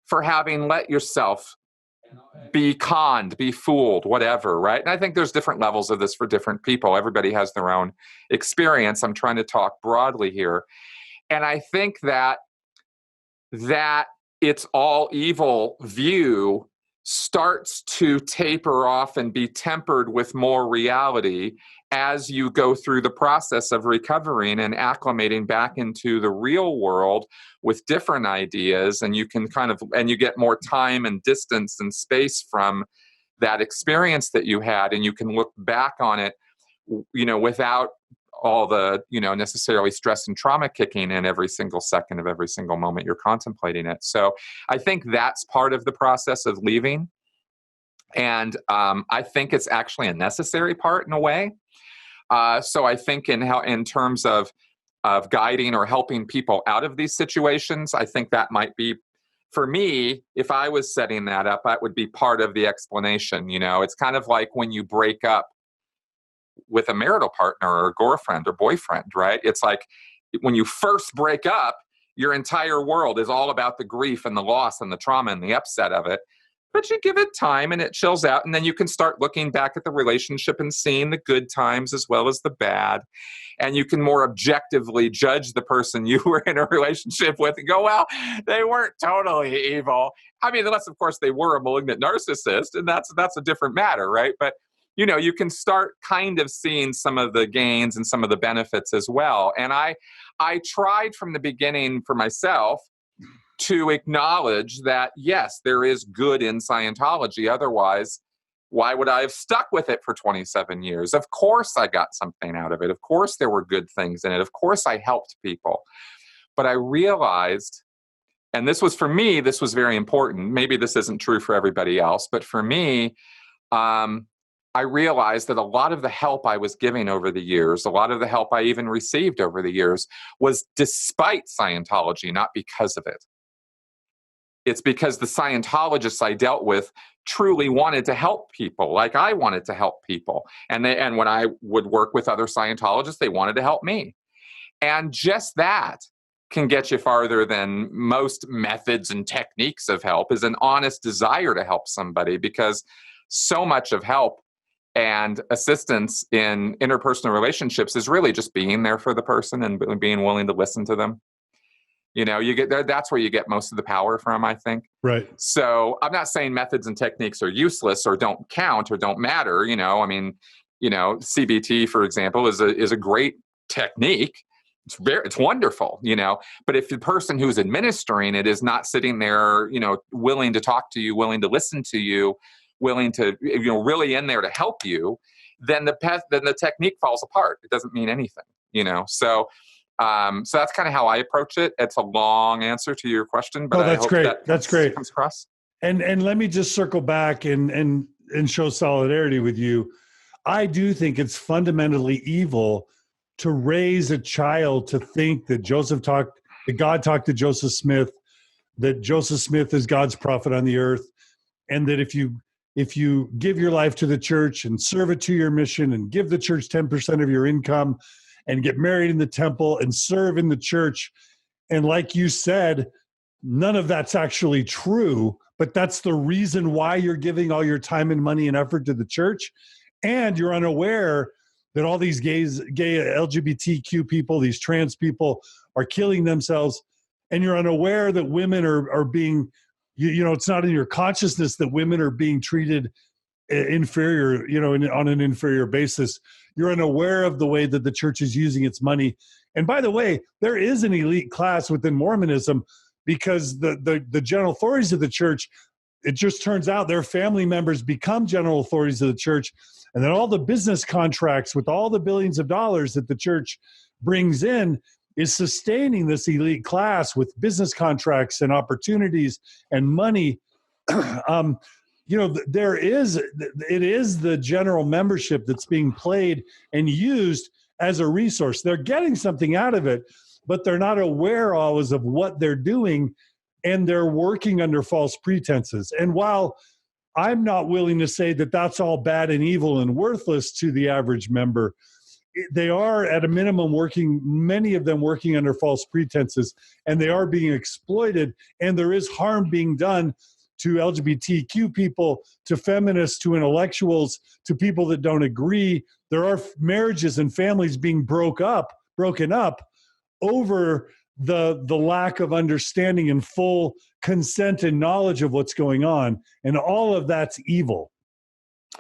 for having let yourself be conned, be fooled, whatever, right? And I think there's different levels of this for different people. Everybody has their own experience. I'm trying to talk broadly here. And I think that it's all evil view starts to taper off and be tempered with more reality as you go through the process of recovering and acclimating back into the real world with different ideas. And you can and you get more time and distance and space from that experience that you had. And you can look back on it, without all the, necessarily stress and trauma kicking in every single second of every single moment you're contemplating it. So I think that's part of the process of leaving. And I think it's actually a necessary part in a way. So I think in terms of guiding or helping people out of these situations, I think that might be, for me, if I was setting that up, that would be part of the explanation. It's kind of like when you break up with a marital partner or a girlfriend or boyfriend, right? It's like when you first break up, your entire world is all about the grief and the loss and the trauma and the upset of it. But you give it time and it chills out. And then you can start looking back at the relationship and seeing the good times as well as the bad. And you can more objectively judge the person you were in a relationship with and go, well, they weren't totally evil. I mean, unless, of course, they were a malignant narcissist. And that's a different matter, right? But you can start kind of seeing some of the gains and some of the benefits as well. And I tried from the beginning for myself to acknowledge that, yes, there is good in Scientology. Otherwise, why would I have stuck with it for 27 years? Of course I got something out of it. Of course there were good things in it. Of course I helped people. But I realized, and this was for me, this was very important. Maybe this isn't true for everybody else, but for me, I realized that a lot of the help I was giving over the years, a lot of the help I even received over the years, was despite Scientology, not because of it. It's because the Scientologists I dealt with truly wanted to help people, like I wanted to help people. And when I would work with other Scientologists, they wanted to help me. And just that can get you farther than most methods and techniques of help, is an honest desire to help somebody, because so much of help and assistance in interpersonal relationships is really just being there for the person and being willing to listen to them. You get there. That's where you get most of the power from, I think. Right. So I'm not saying methods and techniques are useless or don't count or don't matter. CBT, for example, is a great technique. It's wonderful, but if the person who's administering it is not sitting there, willing to talk to you, willing to listen to you, willing to, really in there to help you, then the technique falls apart. It doesn't mean anything, So that's kind of how I approach it. It's a long answer to your question, but that's great. That's great. Comes across. And let me just circle back and show solidarity with you. I do think it's fundamentally evil to raise a child to think that God talked to Joseph Smith, that Joseph Smith is God's prophet on the earth, and that if you give your life to the church and serve it to your mission and give the church 10% of your income and get married in the temple and serve in the church, and like you said, none of that's actually true, but that's the reason why you're giving all your time and money and effort to the church, and you're unaware that all these gay LGBTQ people, these trans people, are killing themselves, and you're unaware that women are being, it's not in your consciousness that women are being treated inferior, on an inferior basis. You're unaware of the way that the church is using its money. And by the way, there is an elite class within Mormonism, because the general authorities of the church, it just turns out their family members become general authorities of the church. And then all the business contracts with all the billions of dollars that the church brings in is sustaining this elite class with business contracts and opportunities and money. It is the general membership that's being played and used as a resource. They're getting something out of it, but they're not aware always of what they're doing, and they're working under false pretenses. And while I'm not willing to say that that's all bad and evil and worthless to the average member, they are at a minimum many of them working under false pretenses, and they are being exploited, and there is harm being done to LGBTQ people, to feminists, to intellectuals, to people that don't agree. There are marriages and families being broken up over the lack of understanding and full consent and knowledge of what's going on. And all of that's evil.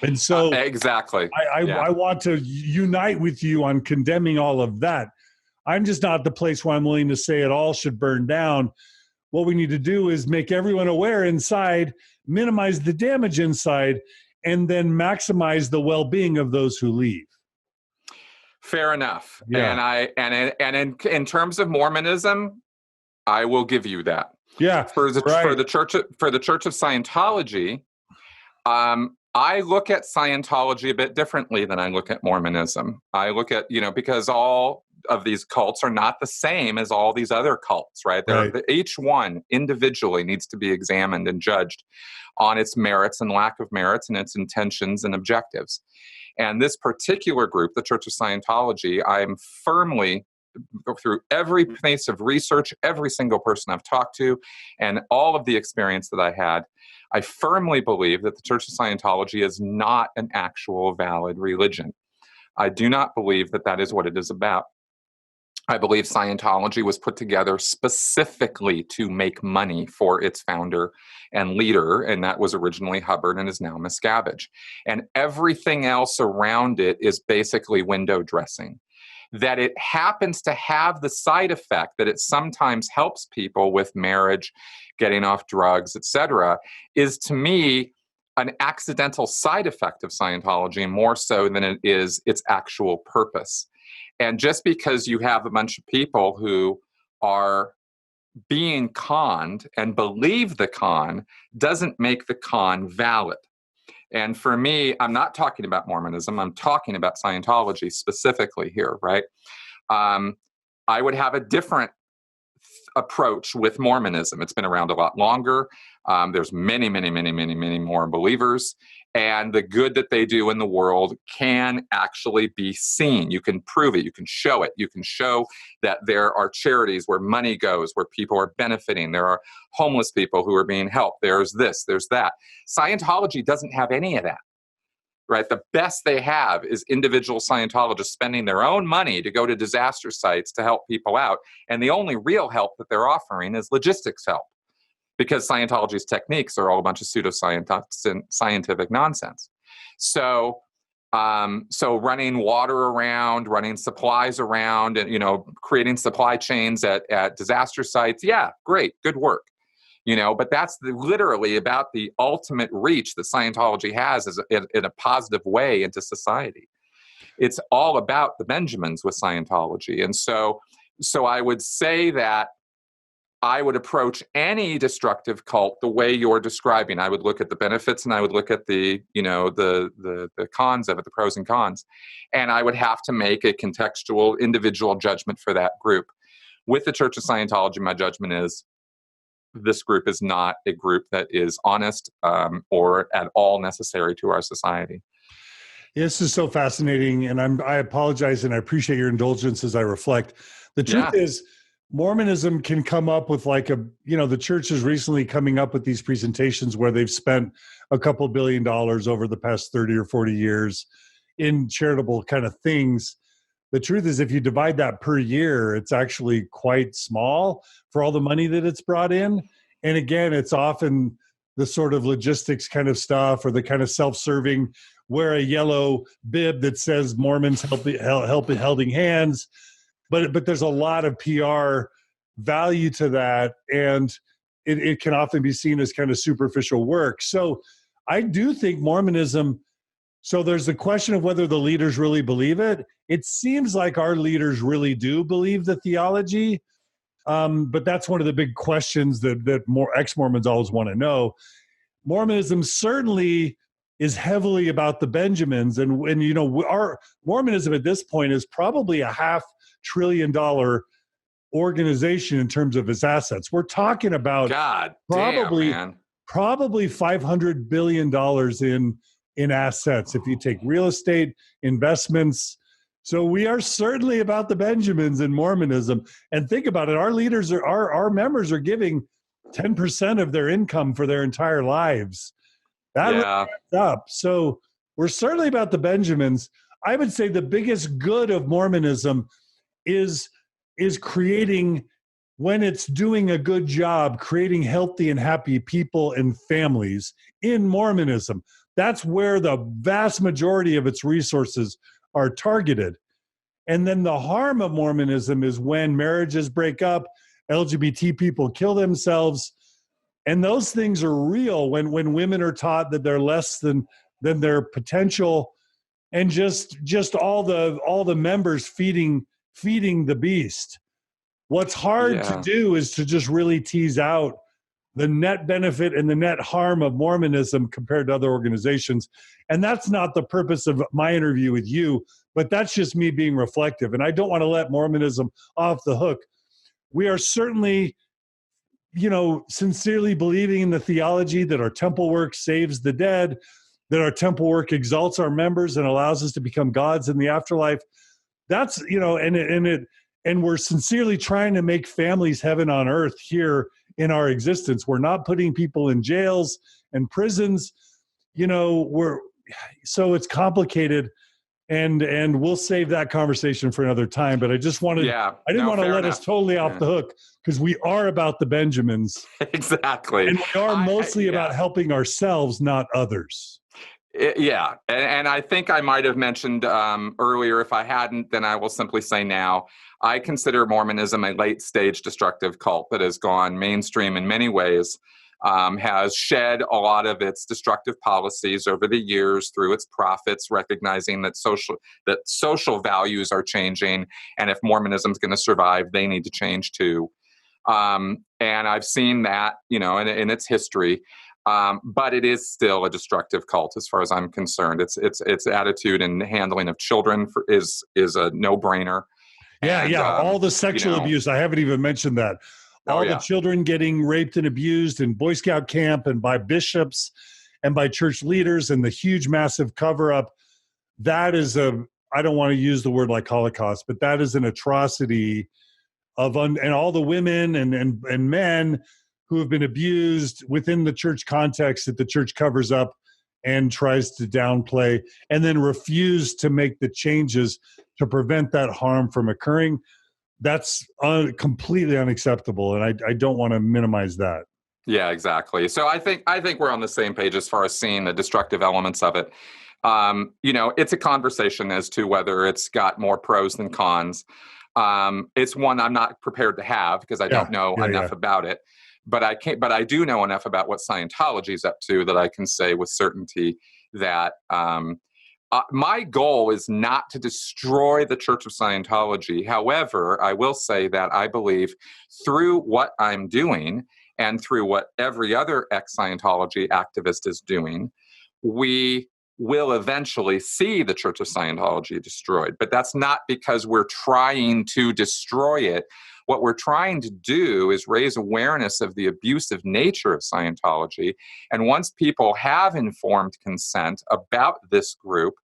And so exactly. I want to unite with you on condemning all of that. I'm just not the place where I'm willing to say it all should burn down. What we need to do is make everyone aware inside, minimize the damage inside, and then maximize the well-being of those who leave. Fair enough. Yeah. And in terms of Mormonism, I will give you that. Yeah. For the Church of Scientology, I look at Scientology a bit differently than I look at Mormonism. I look at, because all of these cults are not the same as all these other cults, right? Each one individually needs to be examined and judged on its merits and lack of merits and its intentions and objectives. And this particular group, the Church of Scientology, I am firmly, through every piece of research, every single person I've talked to, and all of the experience that I had, I firmly believe that the Church of Scientology is not an actual valid religion. I do not believe that that is what it is about. I believe Scientology was put together specifically to make money for its founder and leader, and that was originally Hubbard and is now Miscavige. And everything else around it is basically window dressing. That it happens to have the side effect that it sometimes helps people with marriage, getting off drugs, etc., is to me an accidental side effect of Scientology more so than it is its actual purpose. And just because you have a bunch of people who are being conned and believe the con doesn't make the con valid. And for me, I'm not talking about Mormonism. I'm talking about Scientology specifically here, right? I would have a different approach with Mormonism. It's been around a lot longer. There's many, many, many, many, many more believers. And the good that they do in the world can actually be seen. You can prove it. You can show it. You can show that there are charities where money goes, where people are benefiting. There are homeless people who are being helped. There's this, there's that. Scientology doesn't have any of that. Right? The best they have is individual Scientologists spending their own money to go to disaster sites to help people out. And the only real help that they're offering is logistics help, because Scientology's techniques are all a bunch of pseudo-scientific nonsense. So running water around, running supplies around, and, creating supply chains at disaster sites. Yeah, great, good work. But that's literally about the ultimate reach that Scientology has in a positive way into society. It's all about the Benjamins with Scientology. And so I would say that I would approach any destructive cult the way you're describing. I would look at the benefits and I would look at the cons of it, the pros and cons. And I would have to make a contextual individual judgment for that group. With the Church of Scientology, my judgment is this group is not a group that is honest or at all necessary to our society. This is so fascinating, and I apologize, and I appreciate your indulgence as I reflect. The truth is, Mormonism can come up with the church is recently coming up with these presentations where they've spent a couple $1 billion over the past 30 or 40 years in charitable kind of things. The truth is, if you divide that per year, it's actually quite small for all the money that it's brought in. And again, it's often the sort of logistics kind of stuff, or the kind of self-serving, wear a yellow bib that says Mormons helping hands. But there's a lot of PR value to that, and it can often be seen as kind of superficial work. So I do think Mormonism. So there's the question of whether the leaders really believe it. It seems like our leaders really do believe the theology, but that's one of the big questions that more ex-Mormons always want to know. Mormonism certainly is heavily about the Benjamins, and our Mormonism at this point is probably a $500 billion organization in terms of its assets. We're talking about probably $500 billion in assets if you take real estate, investments. So we are certainly about the Benjamins in Mormonism. And think about it, our leaders our members are giving 10% of their income for their entire lives. That really adds up. So we're certainly about the Benjamins. I would say the biggest good of Mormonism is creating, when it's doing a good job, creating healthy and happy people and families in Mormonism. That's where the vast majority of its resources are targeted. And then the harm of Mormonism is when marriages break up, LGBT people kill themselves, and those things are real when women are taught that they're less than their potential, and just all the members feeding the beast. What's hard to do is to just really tease out the net benefit and the net harm of Mormonism compared to other organizations. And that's not the purpose of my interview with you, but that's just me being reflective. And I don't want to let Mormonism off the hook. We are certainly, sincerely believing in the theology that our temple work saves the dead, that our temple work exalts our members and allows us to become gods in the afterlife. That's, and we're sincerely trying to make families heaven on earth here in our existence. We're not putting people in jails and prisons. So it's complicated, and we'll save that conversation for another time. But I just wanted, I didn't want to let us totally off the hook, because we are about the Benjamins. Exactly. And we are mostly about helping ourselves, not others. And I think I might have mentioned earlier, if I hadn't, then I will simply say now, I consider Mormonism a late-stage destructive cult that has gone mainstream in many ways, has shed a lot of its destructive policies over the years through its prophets, recognizing that social values are changing, and if Mormonism is going to survive, they need to change too. And I've seen that, in its history. But it is still a destructive cult as far as I'm concerned. Its attitude and handling of children is a no-brainer. And, All the sexual abuse. I haven't even mentioned that. All the children getting raped and abused in Boy Scout camp and by bishops and by church leaders, and the huge, massive cover-up. That is I don't want to use the word like Holocaust, but that is an atrocity and all the women and men who have been abused within the church context that the church covers up and tries to downplay, and then refuse to make the changes to prevent that harm from occurring. That's completely unacceptable, and I don't want to minimize that. Yeah, exactly. So I think we're on the same page as far as seeing the destructive elements of it. It's a conversation as to whether it's got more pros than cons. It's one I'm not prepared to have because I don't know enough about it. But I do know enough about what Scientology is up to that I can say with certainty that my goal is not to destroy the Church of Scientology. However, I will say that I believe through what I'm doing and through what every other ex Scientology activist is doing, we will eventually see the Church of Scientology destroyed. But that's not because we're trying to destroy it. What we're trying to do is raise awareness of the abusive nature of Scientology. And once people have informed consent about this group,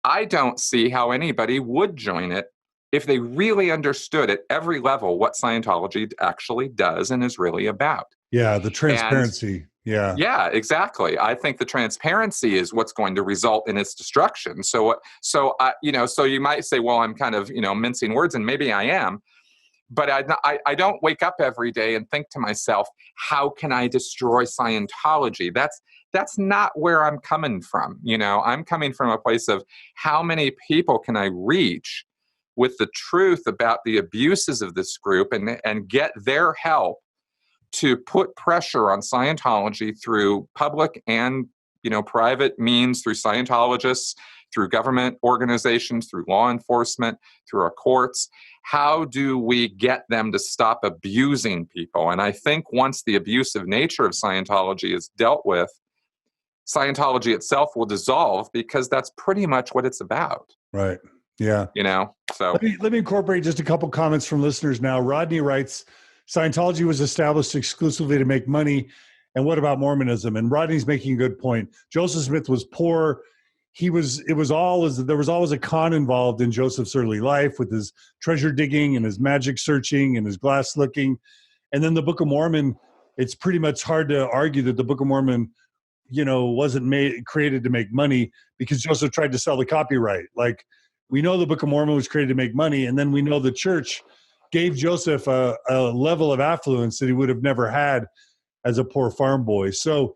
I don't see how anybody would join it if they really understood at every level what Scientology actually does and is really about. Yeah, the transparency. Yeah, exactly. I think the transparency is what's going to result in its destruction. So you might say, well, I'm kind of, mincing words, and maybe I am. But I don't wake up every day and think to myself, how can I destroy Scientology? That's not where I'm coming from. I'm coming from a place of how many people can I reach with the truth about the abuses of this group and get their help to put pressure on Scientology through public and private means, through Scientologists, through government organizations, through law enforcement, through our courts. How do we get them to stop abusing people? And I think once the abusive nature of Scientology is dealt with, Scientology itself will dissolve, because that's pretty much what it's about. Right. Yeah. So let me incorporate just a couple comments from listeners now. Rodney writes, Scientology was established exclusively to make money. And what about Mormonism? And Rodney's making a good point. Joseph Smith was poor. There was always a con involved in Joseph's early life with his treasure digging and his magic searching and his glass looking. And then the Book of Mormon, it's pretty much hard to argue that the Book of Mormon, wasn't created to make money, because Joseph tried to sell the copyright. Like, we know the Book of Mormon was created to make money. And then we know the church gave Joseph a level of affluence that he would have never had as a poor farm boy. So,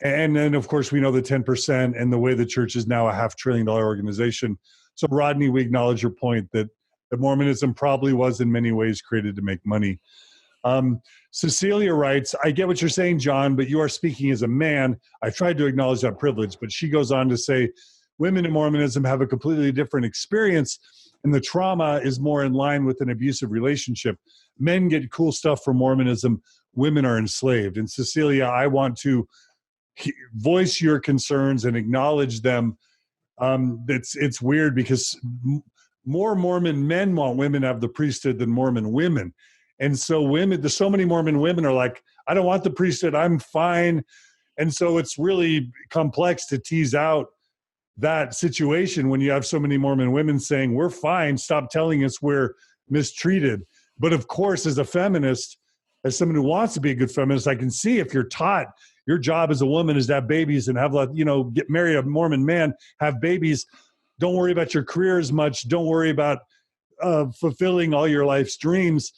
and then, of course, we know the 10% and the way the church is now a $500 billion organization. So, Rodney, we acknowledge your point that Mormonism probably was in many ways created to make money. Cecilia writes, I get what you're saying, John, but you are speaking as a man. I tried to acknowledge that privilege, but she goes on to say, women in Mormonism have a completely different experience, and the trauma is more in line with an abusive relationship. Men get cool stuff from Mormonism. Women are enslaved. And Cecilia, I want to voice your concerns and acknowledge them. It's weird because more Mormon men want women to have the priesthood than Mormon women. And so there's so many Mormon women are like, I don't want the priesthood, I'm fine. And so it's really complex to tease out that situation when you have so many Mormon women saying, we're fine, stop telling us we're mistreated. But of course, as a feminist, as someone who wants to be a good feminist, I can see if you're taught your job as a woman is to have babies and have, get married a Mormon man, have babies. Don't worry about your career as much. Don't worry about fulfilling all your life's dreams.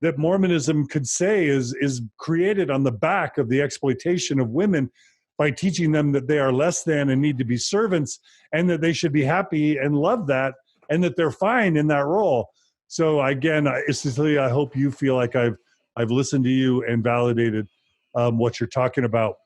That Mormonism could say is created on the back of the exploitation of women by teaching them that they are less than and need to be servants, and that they should be happy and love that, and that they're fine in that role. So again, Cecilia, I hope you feel like I've listened to you and validated what you're talking about.